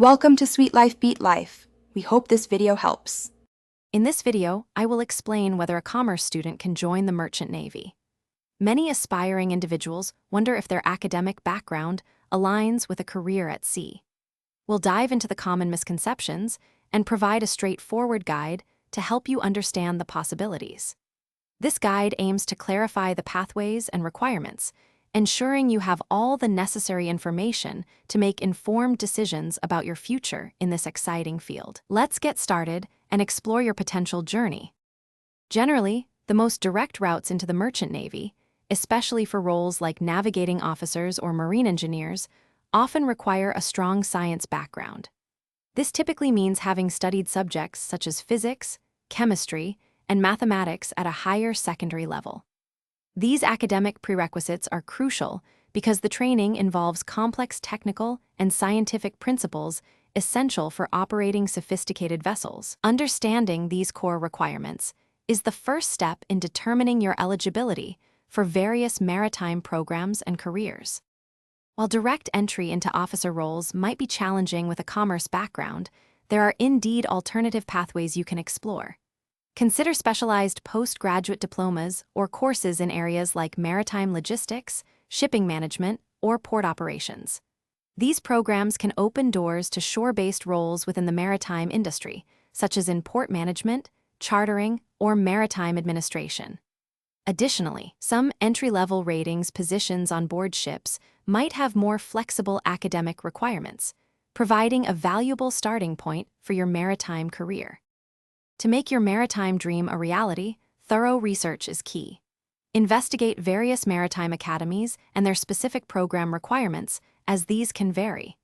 Welcome to Sweet Life Beat Life. We hope this video helps. In this video, I will explain whether a commerce student can join the Merchant Navy. Many aspiring individuals wonder if their academic background aligns with a career at sea. We'll dive into the common misconceptions and provide a straightforward guide to help you understand the possibilities. This guide aims to clarify the pathways and requirements, ensuring you have all the necessary information to make informed decisions about your future in this exciting field. Let's get started and explore your potential journey. Generally, the most direct routes into the Merchant Navy, especially for roles like navigating officers or marine engineers, often require a strong science background. This typically means having studied subjects such as physics, chemistry, and mathematics at a higher secondary level. These academic prerequisites are crucial because the training involves complex technical and scientific principles essential for operating sophisticated vessels. Understanding these core requirements is the first step in determining your eligibility for various maritime programs and careers. While direct entry into officer roles might be challenging with a commerce background, there are indeed alternative pathways you can explore. Consider specialized postgraduate diplomas or courses in areas like maritime logistics, shipping management, or port operations. These programs can open doors to shore-based roles within the maritime industry, such as in port management, chartering, or maritime administration. Additionally, some entry-level ratings positions on board ships might have more flexible academic requirements, providing a valuable starting point for your maritime career. To make your maritime dream a reality, thorough research is key. Investigate various maritime academies and their specific program requirements, as these can vary.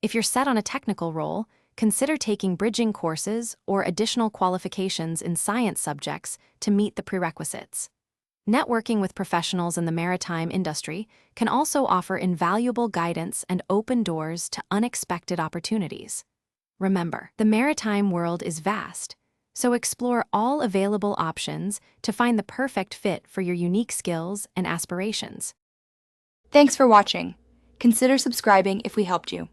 If you're set on a technical role, consider taking bridging courses or additional qualifications in science subjects to meet the prerequisites. Networking with professionals in the maritime industry can also offer invaluable guidance and open doors to unexpected opportunities. Remember, the maritime world is vast, so explore all available options to find the perfect fit for your unique skills and aspirations. Thanks for watching. Consider subscribing if we helped you.